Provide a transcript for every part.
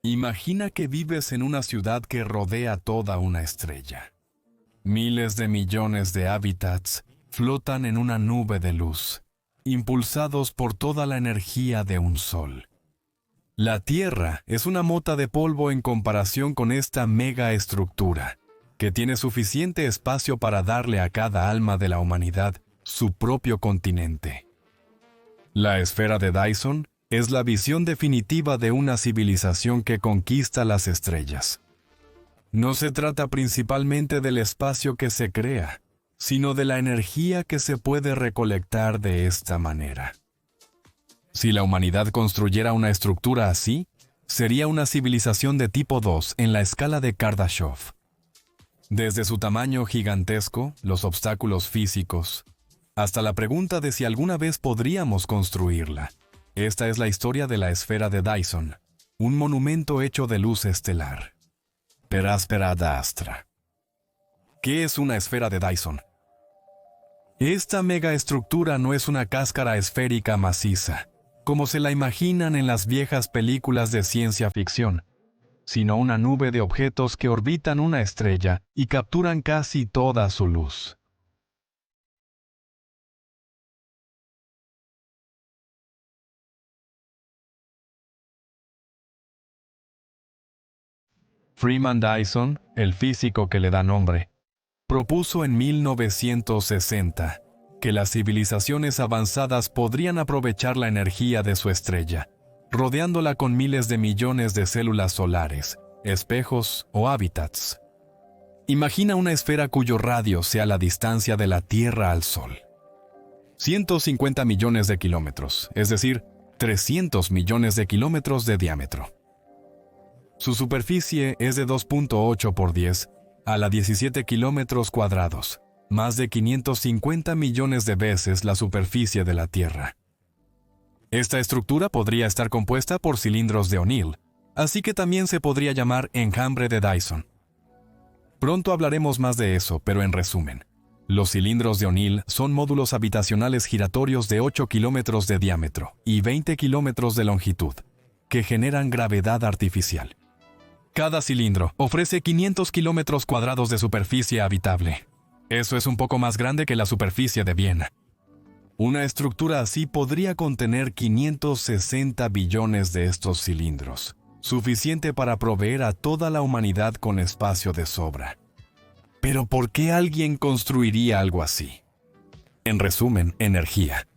Imagina que vives en una ciudad que rodea toda una estrella. Miles de millones de hábitats flotan en una nube de luz, impulsados por toda la energía de un sol. La Tierra es una mota de polvo en comparación con esta megaestructura, que tiene suficiente espacio para darle a cada alma de la humanidad su propio continente. La esfera de Dyson es la visión definitiva de una civilización que conquista las estrellas. No se trata principalmente del espacio que se crea, sino de la energía que se puede recolectar de esta manera. Si la humanidad construyera una estructura así, sería una civilización de tipo 2 en la escala de Kardashev. Desde su tamaño gigantesco, los obstáculos físicos, hasta la pregunta de si alguna vez podríamos construirla. Esta es la historia de la esfera de Dyson, un monumento hecho de luz estelar. Peraspera d'Astra. ¿Qué es una esfera de Dyson? Esta megaestructura no es una cáscara esférica maciza, como se la imaginan en las viejas películas de ciencia ficción, sino una nube de objetos que orbitan una estrella y capturan casi toda su luz. Freeman Dyson, el físico que le da nombre, propuso en 1960 que las civilizaciones avanzadas podrían aprovechar la energía de su estrella, rodeándola con miles de millones de células solares, espejos o hábitats. Imagina una esfera cuyo radio sea la distancia de la Tierra al Sol. 150 millones de kilómetros, es decir, 300 millones de kilómetros de diámetro. Su superficie es de 2.8 por 10 a la 17 kilómetros cuadrados, más de 550 millones de veces la superficie de la Tierra. Esta estructura podría estar compuesta por cilindros de O'Neill, así que también se podría llamar enjambre de Dyson. Pronto hablaremos más de eso, pero en resumen, los cilindros de O'Neill son módulos habitacionales giratorios de 8 kilómetros de diámetro y 20 kilómetros de longitud, que generan gravedad artificial. Cada cilindro ofrece 500 kilómetros cuadrados de superficie habitable. Eso es un poco más grande que la superficie de Viena. Una estructura así podría contener 560 billones de estos cilindros, suficiente para proveer a toda la humanidad con espacio de sobra. Pero ¿por qué alguien construiría algo así? En resumen, energía.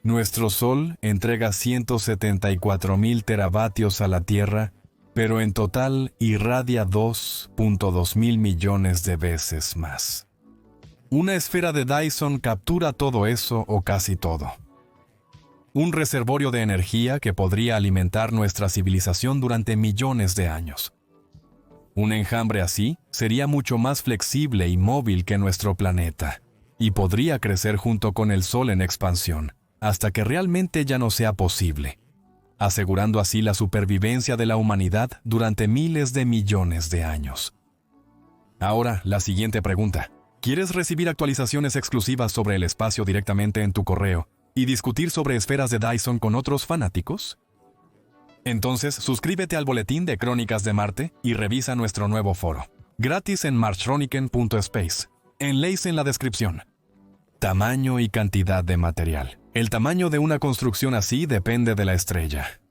Nuestro Sol entrega 174.000 teravatios a la Tierra, pero en total irradia 2.2 mil millones de veces más. Una esfera de Dyson captura todo eso o casi todo. Un reservorio de energía que podría alimentar nuestra civilización durante millones de años. Un enjambre así sería mucho más flexible y móvil que nuestro planeta, y podría crecer junto con el Sol en expansión, hasta que realmente ya no sea posible, asegurando así la supervivencia de la humanidad durante miles de millones de años. Ahora, la siguiente pregunta. ¿Quieres recibir actualizaciones exclusivas sobre el espacio directamente en tu correo y discutir sobre esferas de Dyson con otros fanáticos? Entonces, suscríbete al boletín de Crónicas de Marte y revisa nuestro nuevo foro, gratis en marschroniken.space. Enlace en la descripción. Tamaño y cantidad de material. El tamaño de una construcción así depende de la estrella.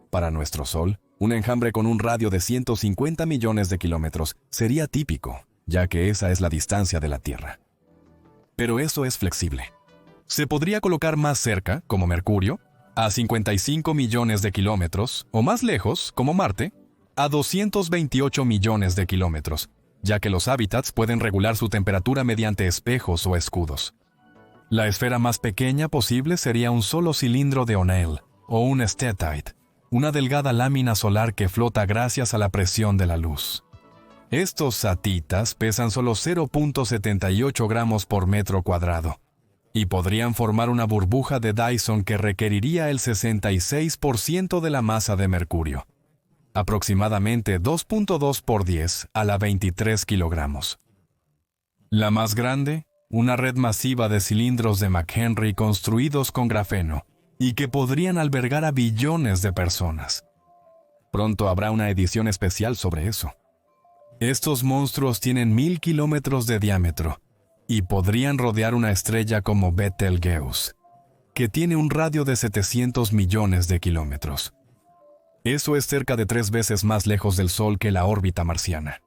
Para nuestro Sol, un enjambre con un radio de 150 millones de kilómetros sería típico, ya que esa es la distancia de la Tierra. Pero eso es flexible. Se podría colocar más cerca, como Mercurio, a 55 millones de kilómetros, o más lejos, como Marte, a 228 millones de kilómetros, ya que los hábitats pueden regular su temperatura mediante espejos o escudos. La esfera más pequeña posible sería un solo cilindro de O'Neill, o un steatite, una delgada lámina solar que flota gracias a la presión de la luz. Estos satitas pesan solo 0.78 gramos por metro cuadrado, y podrían formar una burbuja de Dyson que requeriría el 66% de la masa de Mercurio, aproximadamente 2.2 por 10 a la 23 kilogramos. La más grande, una red masiva de cilindros de McHenry construidos con grafeno, y que podrían albergar a billones de personas. Pronto habrá una edición especial sobre eso. Estos monstruos tienen 1000 kilómetros de diámetro y podrían rodear una estrella como Betelgeuse, que tiene un radio de 700 millones de kilómetros. Eso es cerca de 3 veces más lejos del Sol que la órbita marciana.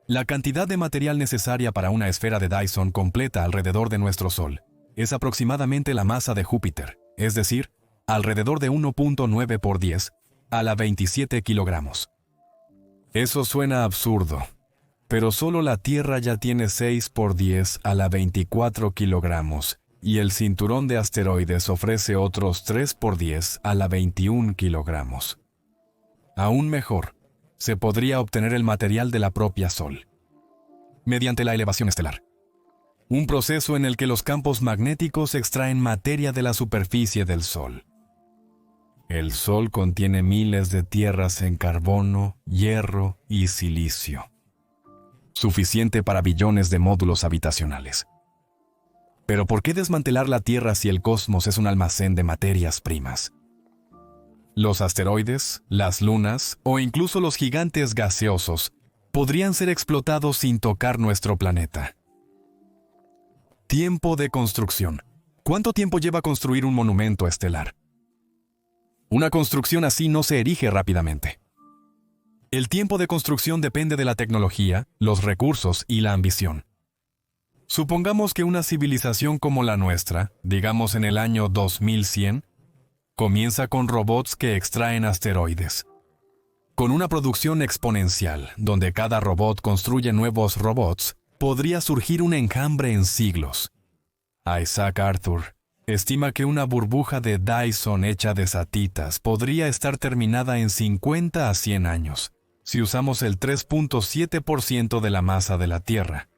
La cantidad de material necesaria para una esfera de Dyson completa alrededor de nuestro Sol es aproximadamente la masa de Júpiter, es decir, alrededor de 1.9 por 10 a la 27 kilogramos. Eso suena absurdo, pero solo la Tierra ya tiene 6 por 10 a la 24 kilogramos y el cinturón de asteroides ofrece otros 3 por 10 a la 21 kilogramos. Aún mejor, se podría obtener el material de la propia Sol, mediante la elevación estelar. Un proceso en el que los campos magnéticos extraen materia de la superficie del Sol. El Sol contiene miles de tierras en carbono, hierro y silicio, suficiente para billones de módulos habitacionales. Pero ¿por qué desmantelar la Tierra si el cosmos es un almacén de materias primas? Los asteroides, las lunas o incluso los gigantes gaseosos podrían ser explotados sin tocar nuestro planeta. Tiempo de construcción. ¿Cuánto tiempo lleva construir un monumento estelar? Una construcción así no se erige rápidamente. El tiempo de construcción depende de la tecnología, los recursos y la ambición. Supongamos que una civilización como la nuestra, digamos en el año 2100, comienza con robots que extraen asteroides. Con una producción exponencial, donde cada robot construye nuevos robots, podría surgir un enjambre en siglos. Isaac Arthur estima que una burbuja de Dyson hecha de satitas podría estar terminada en 50 a 100 años, si usamos el 3.7% de la masa de la Tierra.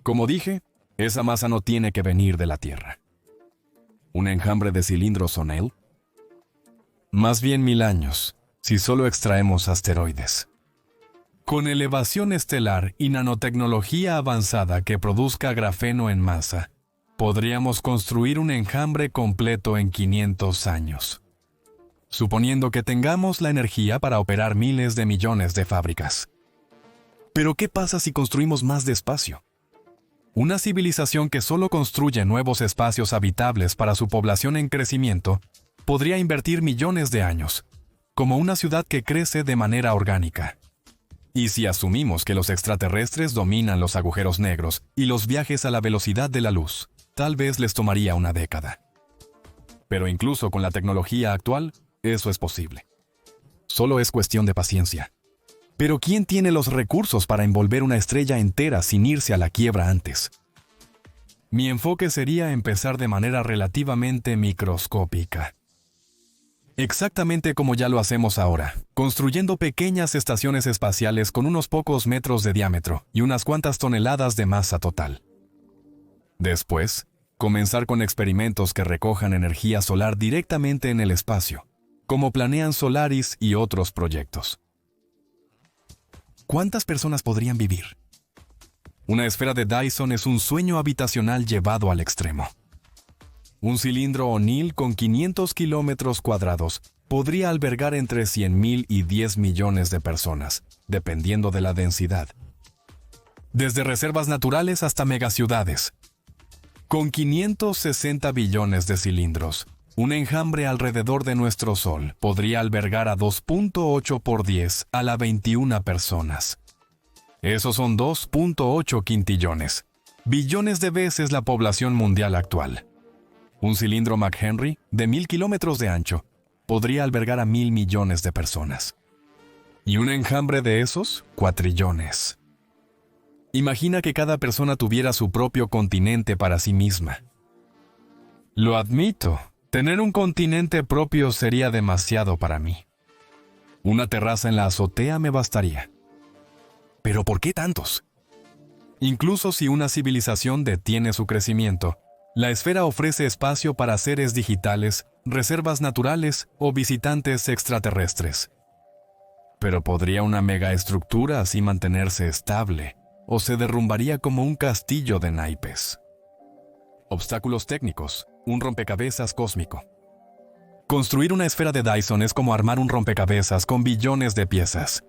Como dije, esa masa no tiene que venir de la Tierra. ¿Un enjambre de cilindros O'Neill? Más bien 1000 años, si solo extraemos asteroides. Con elevación estelar y nanotecnología avanzada que produzca grafeno en masa, podríamos construir un enjambre completo en 500 años, suponiendo que tengamos la energía para operar miles de millones de fábricas. Pero ¿qué pasa si construimos más despacio? Una civilización que solo construye nuevos espacios habitables para su población en crecimiento podría invertir millones de años, como una ciudad que crece de manera orgánica. Y si asumimos que los extraterrestres dominan los agujeros negros y los viajes a la velocidad de la luz, tal vez les tomaría una década. Pero incluso con la tecnología actual, eso es posible. Solo es cuestión de paciencia. Pero ¿quién tiene los recursos para envolver una estrella entera sin irse a la quiebra antes? Mi enfoque sería empezar de manera relativamente microscópica. Exactamente como ya lo hacemos ahora, construyendo pequeñas estaciones espaciales con unos pocos metros de diámetro y unas cuantas toneladas de masa total. Después, comenzar con experimentos que recojan energía solar directamente en el espacio, como planean Solaris y otros proyectos. ¿Cuántas personas podrían vivir? Una esfera de Dyson es un sueño habitacional llevado al extremo. Un cilindro O'Neill con 500 kilómetros cuadrados podría albergar entre 100.000 y 10 millones de personas, dependiendo de la densidad. Desde reservas naturales hasta megaciudades. Con 560 billones de cilindros, un enjambre alrededor de nuestro Sol podría albergar a 2.8 por 10 a la 21 personas. Esos son 2.8 quintillones, billones de veces la población mundial actual. Un cilindro McHenry de 1000 kilómetros de ancho podría albergar a 1000 millones de personas. Y un enjambre de esos, cuatrillones. Imagina que cada persona tuviera su propio continente para sí misma. Lo admito. Tener un continente propio sería demasiado para mí. Una terraza en la azotea me bastaría. ¿Pero por qué tantos? Incluso si una civilización detiene su crecimiento, la esfera ofrece espacio para seres digitales, reservas naturales o visitantes extraterrestres. Pero ¿podría una megaestructura así mantenerse estable o se derrumbaría como un castillo de naipes? Obstáculos técnicos. Un rompecabezas cósmico. Construir una esfera de Dyson es como armar un rompecabezas con billones de piezas.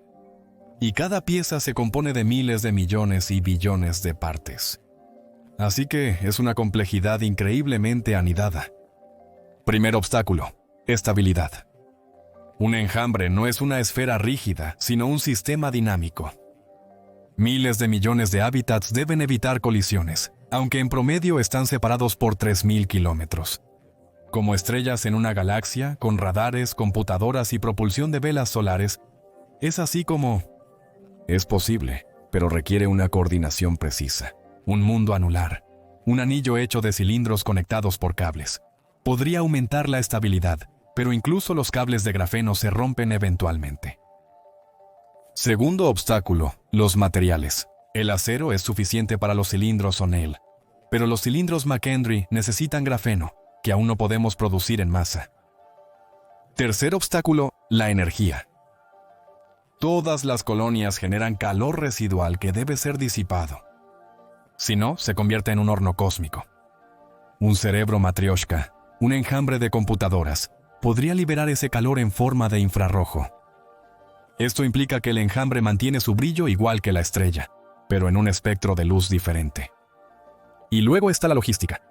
Y cada pieza se compone de miles de millones y billones de partes. Así que es una complejidad increíblemente anidada. Primer obstáculo: estabilidad. Un enjambre no es una esfera rígida, sino un sistema dinámico. Miles de millones de hábitats deben evitar colisiones, aunque en promedio están separados por 3.000 kilómetros. Como estrellas en una galaxia, con radares, computadoras y propulsión de velas solares, es así como... Es posible, pero requiere una coordinación precisa. Un mundo anular. Un anillo hecho de cilindros conectados por cables. Podría aumentar la estabilidad, pero incluso los cables de grafeno se rompen eventualmente. Segundo obstáculo: los materiales. El acero es suficiente para los cilindros O'Neill, pero los cilindros McHenry necesitan grafeno, que aún no podemos producir en masa. Tercer obstáculo: la energía. Todas las colonias generan calor residual que debe ser disipado. Si no, se convierte en un horno cósmico. Un cerebro matrioshka, un enjambre de computadoras, podría liberar ese calor en forma de infrarrojo. Esto implica que el enjambre mantiene su brillo igual que la estrella, pero en un espectro de luz diferente. Y luego está la logística.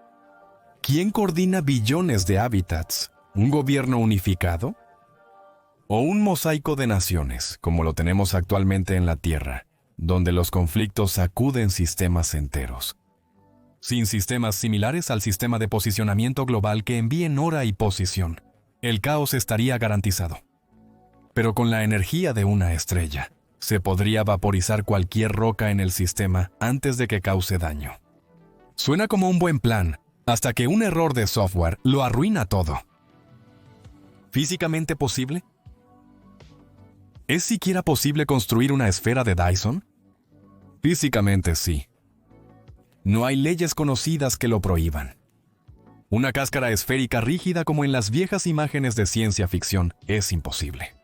¿Quién coordina billones de hábitats? ¿Un gobierno unificado? ¿O un mosaico de naciones, como lo tenemos actualmente en la Tierra, donde los conflictos sacuden sistemas enteros? Sin sistemas similares al sistema de posicionamiento global que envíen hora y posición, el caos estaría garantizado. Pero con la energía de una estrella, se podría vaporizar cualquier roca en el sistema antes de que cause daño. Suena como un buen plan, hasta que un error de software lo arruina todo. ¿Físicamente posible? ¿Es siquiera posible construir una esfera de Dyson? Físicamente sí. No hay leyes conocidas que lo prohíban. Una cáscara esférica rígida como en las viejas imágenes de ciencia ficción es imposible.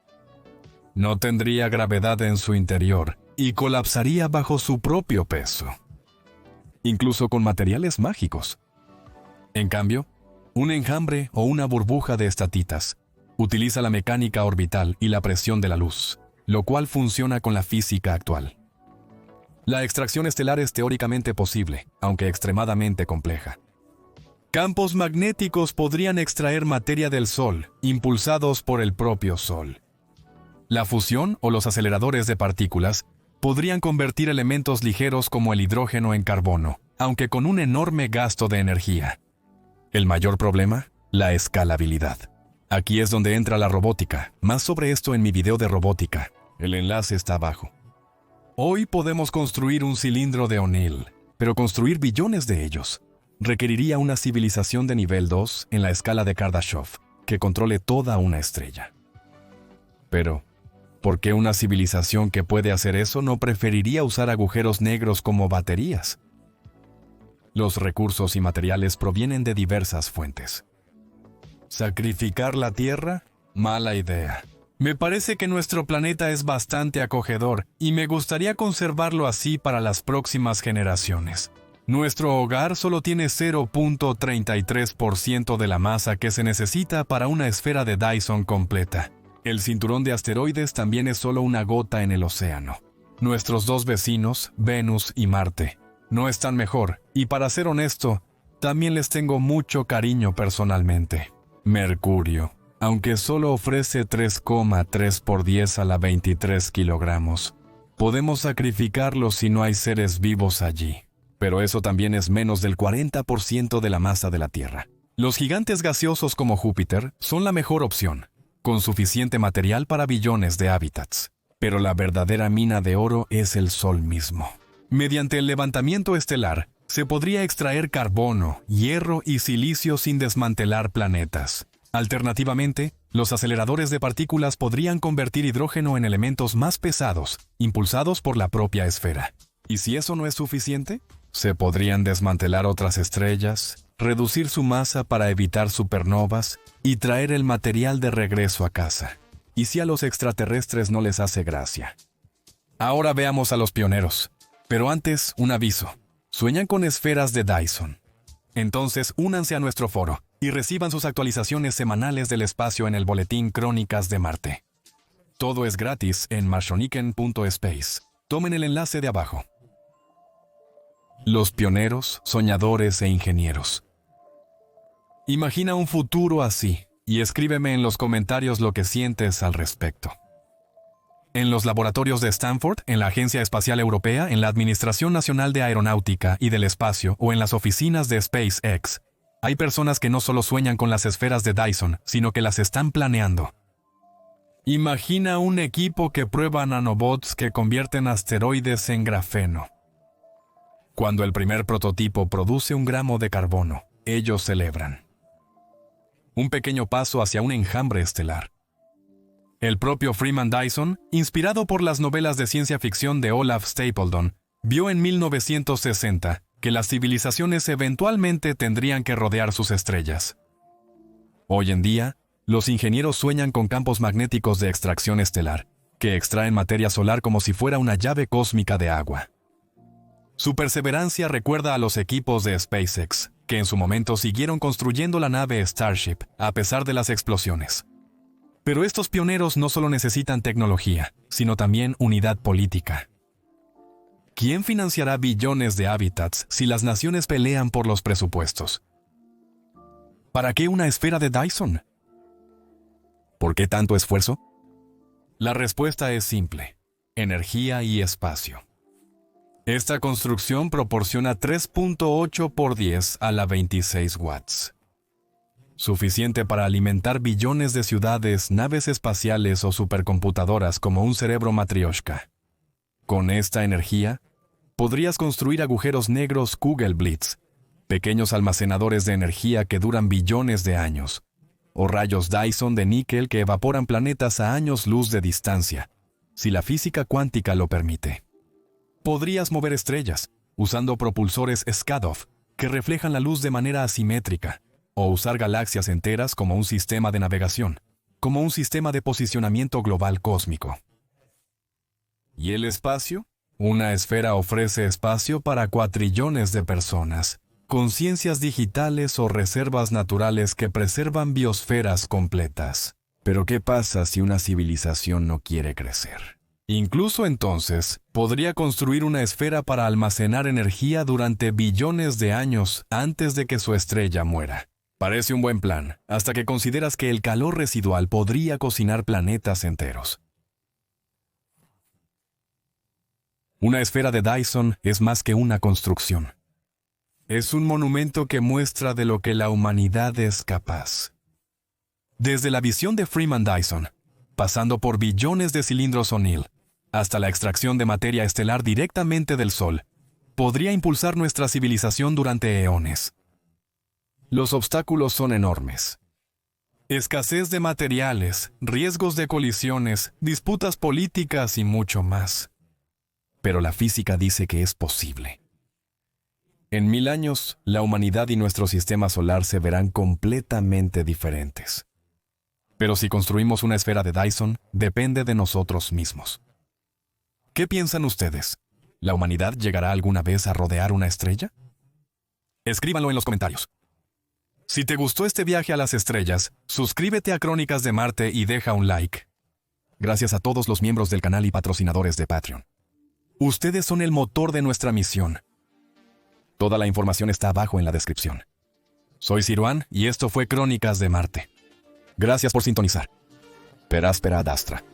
No tendría gravedad en su interior y colapsaría bajo su propio peso. Incluso con materiales mágicos. En cambio, un enjambre o una burbuja de estatitas utiliza la mecánica orbital y la presión de la luz, lo cual funciona con la física actual. La extracción estelar es teóricamente posible, aunque extremadamente compleja. Campos magnéticos podrían extraer materia del Sol, impulsados por el propio Sol. La fusión o los aceleradores de partículas podrían convertir elementos ligeros como el hidrógeno en carbono, aunque con un enorme gasto de energía. El mayor problema: la escalabilidad. Aquí es donde entra la robótica. Más sobre esto en mi video de robótica. El enlace está abajo. Hoy podemos construir un cilindro de O'Neill, pero construir billones de ellos requeriría una civilización de nivel 2 en la escala de Kardashev, que controle toda una estrella. Pero, ¿por qué una civilización que puede hacer eso no preferiría usar agujeros negros como baterías? Los recursos y materiales provienen de diversas fuentes. ¿Sacrificar la Tierra? Mala idea. Me parece que nuestro planeta es bastante acogedor y me gustaría conservarlo así para las próximas generaciones. Nuestro hogar solo tiene 0.33% de la masa que se necesita para una esfera de Dyson completa. El cinturón de asteroides también es solo una gota en el océano. Nuestros dos vecinos, Venus y Marte, no están mejor, y para ser honesto, también les tengo mucho cariño personalmente. Mercurio, aunque solo ofrece 3,3 por 10 a la 23 kilogramos, podemos sacrificarlo si no hay seres vivos allí. Pero eso también es menos del 40% de la masa de la Tierra. Los gigantes gaseosos como Júpiter son la mejor opción, con suficiente material para billones de hábitats. Pero la verdadera mina de oro es el Sol mismo. Mediante el levantamiento estelar, se podría extraer carbono, hierro y silicio sin desmantelar planetas. Alternativamente, los aceleradores de partículas podrían convertir hidrógeno en elementos más pesados, impulsados por la propia esfera. ¿Y si eso no es suficiente? Se podrían desmantelar otras estrellas, reducir su masa para evitar supernovas y traer el material de regreso a casa. ¿Y si a los extraterrestres no les hace gracia? Ahora veamos a los pioneros. Pero antes, un aviso. ¿Sueñan con esferas de Dyson? Entonces, únanse a nuestro foro. y reciban sus actualizaciones semanales del espacio en el boletín Crónicas de Marte. Todo es gratis en martionican.space. Tomen el enlace de abajo. Los pioneros, soñadores e ingenieros. Imagina un futuro así y escríbeme en los comentarios lo que sientes al respecto. En los laboratorios de Stanford, en la Agencia Espacial Europea, en la Administración Nacional de Aeronáutica y del Espacio o en las oficinas de SpaceX, hay personas que no solo sueñan con las esferas de Dyson, sino que las están planeando. Imagina un equipo que prueba nanobots que convierten asteroides en grafeno. Cuando el primer prototipo produce 1 gramo de carbono, ellos celebran. Un pequeño paso hacia un enjambre estelar. El propio Freeman Dyson, inspirado por las novelas de ciencia ficción de Olaf Stapledon, vio en 1960 que las civilizaciones eventualmente tendrían que rodear sus estrellas. Hoy en día, los ingenieros sueñan con campos magnéticos de extracción estelar, que extraen materia solar como si fuera una llave cósmica de agua. Su perseverancia recuerda a los equipos de SpaceX, que en su momento siguieron construyendo la nave Starship, a pesar de las explosiones. Pero estos pioneros no solo necesitan tecnología, sino también unidad política. ¿Quién financiará billones de hábitats si las naciones pelean por los presupuestos? ¿Para qué una esfera de Dyson? ¿Por qué tanto esfuerzo? La respuesta es simple: energía y espacio. Esta construcción proporciona 3.8 por 10 a la 26 watts. Suficiente para alimentar billones de ciudades, naves espaciales o supercomputadoras como un cerebro matrioshka. Con esta energía, podrías construir agujeros negros Kugelblitz, pequeños almacenadores de energía que duran billones de años, o rayos Dyson de níquel que evaporan planetas a años luz de distancia, si la física cuántica lo permite. Podrías mover estrellas, usando propulsores Skadov, que reflejan la luz de manera asimétrica, o usar galaxias enteras como un sistema de navegación, como un sistema de posicionamiento global cósmico. ¿Y el espacio? Una esfera ofrece espacio para cuatrillones de personas, conciencias digitales o reservas naturales que preservan biosferas completas. Pero ¿qué pasa si una civilización no quiere crecer? Incluso entonces, podría construir una esfera para almacenar energía durante billones de años antes de que su estrella muera. Parece un buen plan, hasta que consideras que el calor residual podría cocinar planetas enteros. Una esfera de Dyson es más que una construcción. Es un monumento que muestra de lo que la humanidad es capaz. Desde la visión de Freeman Dyson, pasando por billones de cilindros O'Neill, hasta la extracción de materia estelar directamente del Sol, podría impulsar nuestra civilización durante eones. Los obstáculos son enormes. Escasez de materiales, riesgos de colisiones, disputas políticas y mucho más. Pero la física dice que es posible. En 1000 años, la humanidad y nuestro sistema solar se verán completamente diferentes. Pero si construimos una esfera de Dyson, depende de nosotros mismos. ¿Qué piensan ustedes? ¿La humanidad llegará alguna vez a rodear una estrella? Escríbanlo en los comentarios. Si te gustó este viaje a las estrellas, suscríbete a Crónicas de Marte y deja un like. Gracias a todos los miembros del canal y patrocinadores de Patreon. Ustedes son el motor de nuestra misión. Toda la información está abajo en la descripción. Soy Siruan y esto fue Crónicas de Marte. Gracias por sintonizar. Per aspera ad astra.